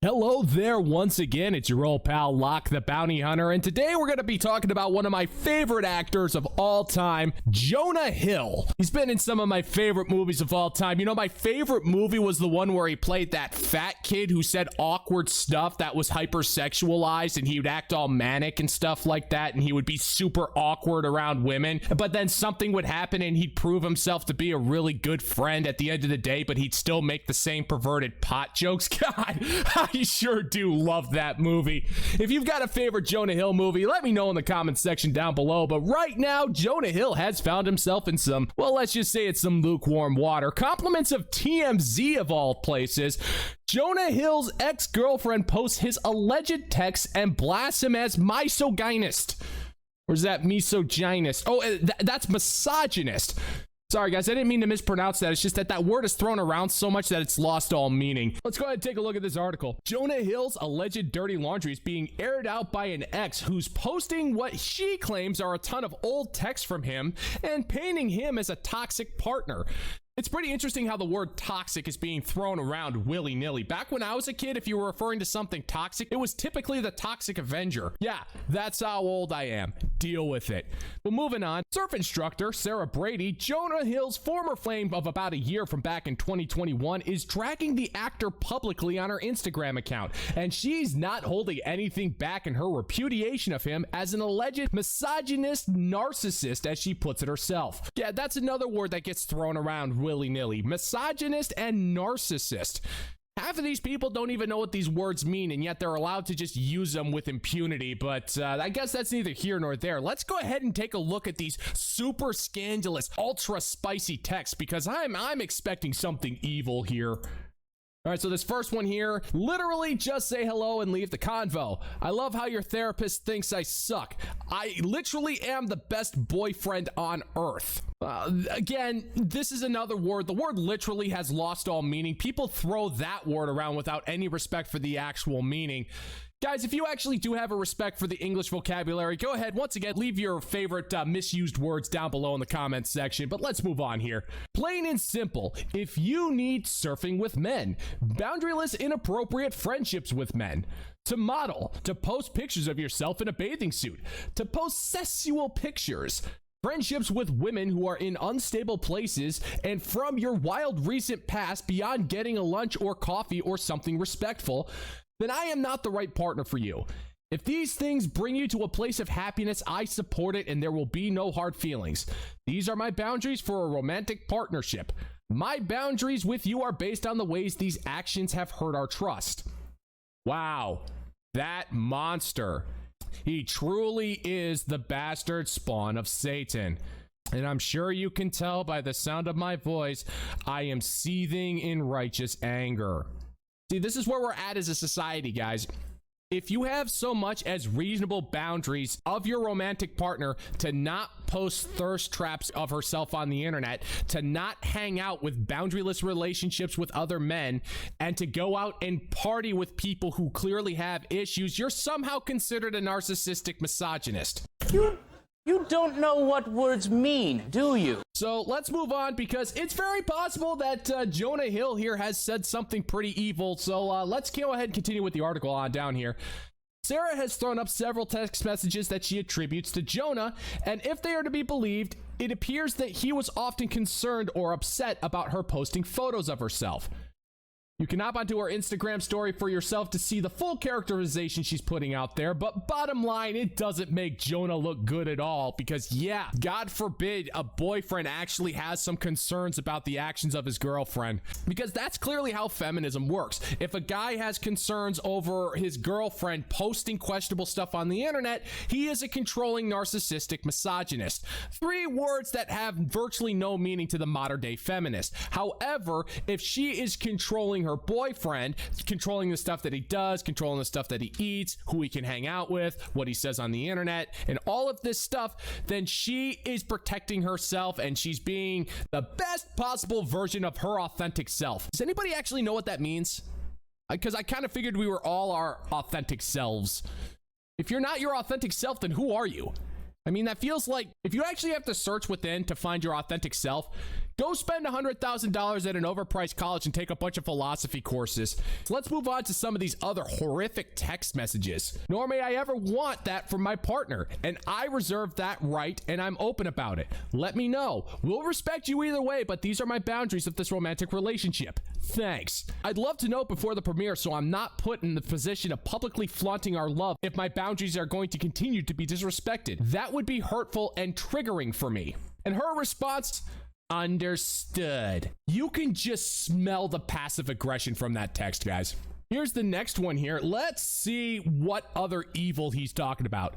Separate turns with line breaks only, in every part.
Hello there once again, it's your old pal Locke the Bounty Hunter, and today we're going to be talking about one of my favorite actors of all time, Jonah Hill. He's been in some of my favorite movies of all time. You know, my favorite movie was the one where he played that fat kid who said awkward stuff that was hypersexualized, and he would act all manic and stuff like that, and he would be super awkward around women, but then something would happen and he'd prove himself to be a really good friend at the end of the day, but he'd still make the same perverted pot jokes. God, I sure do love that movie. If you've got a favorite Jonah Hill movie, let me know in the comments section down below. But right now, Jonah Hill has found himself in some, well, let's just say it's some lukewarm water. Compliments of TMZ of all places. Jonah Hill's ex-girlfriend posts his alleged text and blasts him as misogynist. Or is that misogynist? Oh, that's misogynist. Sorry, guys, I didn't mean to mispronounce that. It's just that word is thrown around so much that it's lost all meaning. Let's go ahead and take a look at this article. Jonah Hill's alleged dirty laundry is being aired out by an ex who's posting what she claims are a ton of old texts from him and painting him as a toxic partner. It's pretty interesting how the word toxic is being thrown around willy-nilly. Back when I was a kid, if you were referring to something toxic, it was typically the Toxic Avenger. Yeah, that's how old I am. Deal with it. But moving on, surf instructor Sarah Brady, Jonah Hill's former flame of about a year from back in 2021, is dragging the actor publicly on her Instagram account. And she's not holding anything back in her repudiation of him as an alleged misogynist narcissist, as she puts it herself. Yeah, that's another word that gets thrown around willy-nilly. Misogynist and narcissist. Half of these people don't even know what these words mean, and yet they're allowed to just use them with impunity, but I guess that's neither here nor there. Let's go ahead and take a look at these super scandalous, ultra spicy texts, because I'm expecting something evil here. All right, so this first one here, literally just say hello and leave the convo. I love how your therapist thinks I suck. I literally am the best boyfriend on earth. Again, this is another word. The word literally has lost all meaning. People throw that word around without any respect for the actual meaning. Guys, if you actually do have a respect for the English vocabulary, go ahead, once again, leave your favorite misused words down below in the comments section, but let's move on here. Plain and simple, if you need surfing with men, boundaryless inappropriate friendships with men, to model, to post pictures of yourself in a bathing suit, to post sexual pictures, friendships with women who are in unstable places, and from your wild recent past beyond getting a lunch or coffee or something respectful, then I am not the right partner for you. If these things bring you to a place of happiness, I support it and there will be no hard feelings. These are my boundaries for a romantic partnership. My boundaries with you are based on the ways these actions have hurt our trust. Wow, that monster. He truly is the bastard spawn of Satan. And I'm sure you can tell by the sound of my voice, I am seething in righteous anger. See, this is where we're at as a society, guys. If you have so much as reasonable boundaries of your romantic partner to not post thirst traps of herself on the internet, to not hang out with boundaryless relationships with other men, and to go out and party with people who clearly have issues, you're somehow considered a narcissistic misogynist.
You don't know what words mean, do you?
So let's move on, because it's very possible that Jonah Hill here has said something pretty evil. So let's go ahead and continue with the article on down here. Sarah has thrown up several text messages that she attributes to Jonah, and if they are to be believed, it appears that he was often concerned or upset about her posting photos of herself. You can hop onto her Instagram story for yourself to see the full characterization she's putting out there, but bottom line, it doesn't make Jonah look good at all, because yeah, God forbid a boyfriend actually has some concerns about the actions of his girlfriend, because that's clearly how feminism works. If a guy has concerns over his girlfriend posting questionable stuff on the internet, he is a controlling narcissistic misogynist. 3 words that have virtually no meaning to the modern day feminist. However, if she is controlling her boyfriend, controlling the stuff that he does, controlling the stuff that he eats, who he can hang out with, what he says on the internet, and all of this stuff, then she is protecting herself and she's being the best possible version of her authentic self. Does anybody actually know what that means? Because I kind of figured we were all our authentic selves. If you're not your authentic self, then who are you? I mean, that feels like if you actually have to search within to find your authentic self, Go spend $100,000 at an overpriced college and take a bunch of philosophy courses. So let's move on to some of these other horrific text messages. Nor may I ever want that from my partner, and I reserve that right, and I'm open about it. Let me know. We'll respect you either way, but these are my boundaries of this romantic relationship. Thanks. I'd love to know before the premiere so I'm not put in the position of publicly flaunting our love if my boundaries are going to continue to be disrespected. That would be hurtful and triggering for me. And her response, understood. You can just smell the passive aggression from that text, guys. Here's the next one here. Let's see what other evil he's talking about.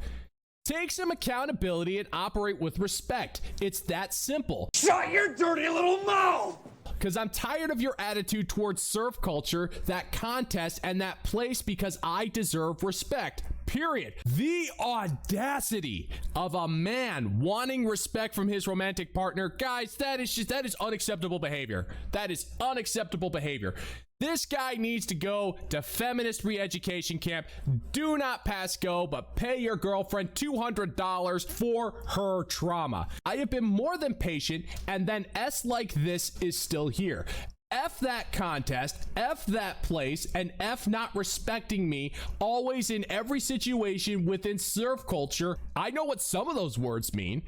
Take some accountability and operate with respect. It's that simple.
Shut your dirty little mouth!
Because I'm tired of your attitude towards surf culture, that contest, and that place because I deserve respect. Period. The audacity of a man wanting respect from his romantic partner. Guys, that is unacceptable behavior. That is unacceptable behavior. This guy needs to go to feminist re-education camp. Do not pass go, but pay your girlfriend $200 for her trauma. I have been more than patient, and then S like this is still here. F that contest, F that place, and F not respecting me always in every situation within surf culture. I know what some of those words mean.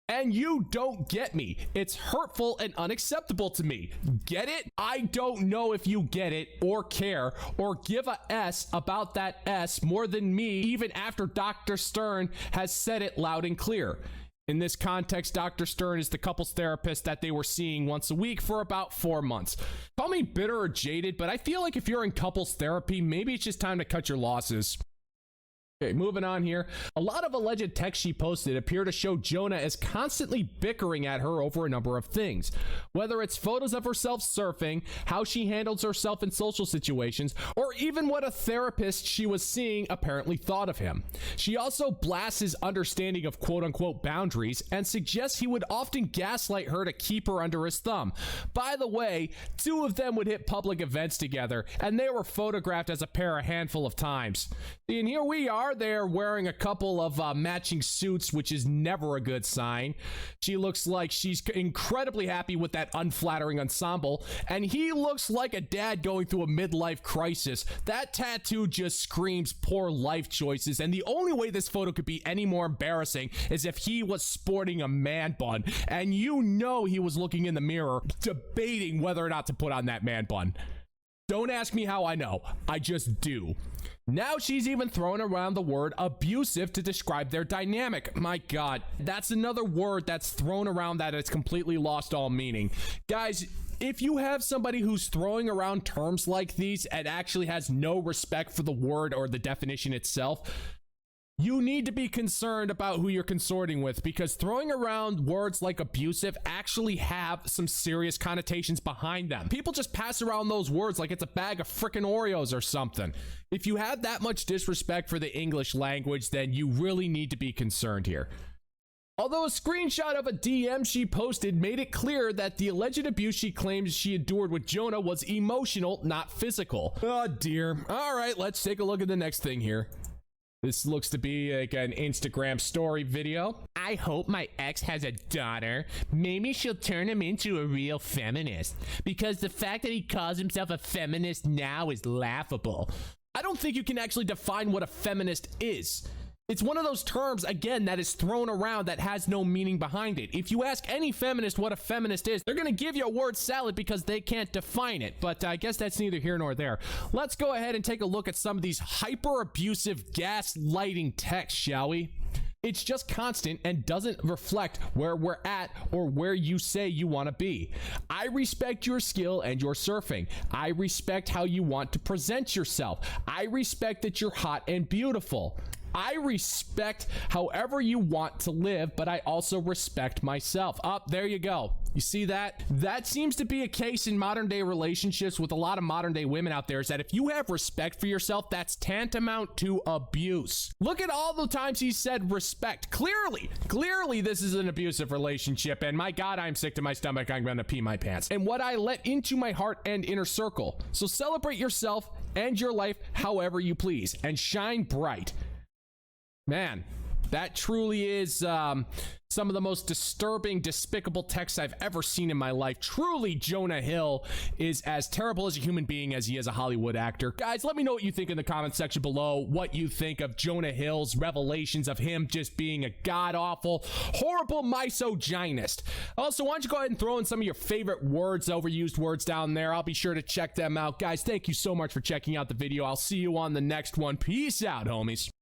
And you don't get me. It's hurtful and unacceptable to me. Get it? I don't know if you get it or care or give a S about that S more than me, even after Dr. Stern has said it loud and clear. In this context, Dr. Stern is the couples therapist that they were seeing once a week for about 4 months. Call me bitter or jaded, but I feel like if you're in couples therapy, maybe it's just time to cut your losses. Okay, moving on here. A lot of alleged texts she posted appear to show Jonah as constantly bickering at her over a number of things. Whether it's photos of herself surfing, how she handles herself in social situations, or even what a therapist she was seeing apparently thought of him. She also blasts his understanding of quote-unquote boundaries and suggests he would often gaslight her to keep her under his thumb. By the way, 2 of them would hit public events together, and they were photographed as a pair a handful of times. And here we are. They're wearing a couple of matching suits, which is never a good sign. She looks like she's incredibly happy with that unflattering ensemble, and he looks like a dad going through a midlife crisis. That tattoo just screams poor life choices, and the only way this photo could be any more embarrassing is if he was sporting a man bun, and you know he was looking in the mirror debating whether or not to put on that man bun. Don't ask me how I know. I just do. Now she's even throwing around the word abusive to describe their dynamic. My God, that's another word that's thrown around that has completely lost all meaning. Guys, if you have somebody who's throwing around terms like these and actually has no respect for the word or the definition itself, you need to be concerned about who you're consorting with, because throwing around words like abusive actually have some serious connotations behind them. People just pass around those words like it's a bag of frickin' Oreos or something. If you have that much disrespect for the English language, then you really need to be concerned here. Although a screenshot of a DM she posted made it clear that the alleged abuse she claims she endured with Jonah was emotional, not physical. Oh dear. All right, let's take a look at the next thing here. This looks to be like an Instagram story video. I hope my ex has a daughter. Maybe she'll turn him into a real feminist. Because the fact that he calls himself a feminist now is laughable. I don't think you can actually define what a feminist is. It's one of those terms, again, that is thrown around that has no meaning behind it. If you ask any feminist what a feminist is, they're going to give you a word salad because they can't define it. But I guess that's neither here nor there. Let's go ahead and take a look at some of these hyper-abusive gaslighting texts, shall we? It's just constant and doesn't reflect where we're at or where you say you want to be. I respect your skill and your surfing. I respect how you want to present yourself. I respect that you're hot and beautiful. I respect however you want to live, but I also respect myself. There you go. You see that? That seems to be a case in modern day relationships with a lot of modern day women out there, is that if you have respect for yourself, that's tantamount to abuse. Look at all the times he said respect. Clearly this is an abusive relationship, and my God, I'm sick to my stomach. I'm gonna pee my pants. And what I let into my heart and inner circle. So celebrate yourself and your life however you please, and shine bright. Man, That truly is some of the most disturbing, despicable text I've ever seen in my life. Truly, Jonah Hill is as terrible as a human being as he is a Hollywood actor. Guys, let me know what you think in the comment section below, what you think of Jonah Hill's revelations of him just being a god-awful, horrible misogynist. Also, why don't you go ahead and throw in some of your favorite words, overused words down there. I'll be sure to check them out. Guys, thank you so much for checking out the video. I'll see you on the next one. Peace out, homies.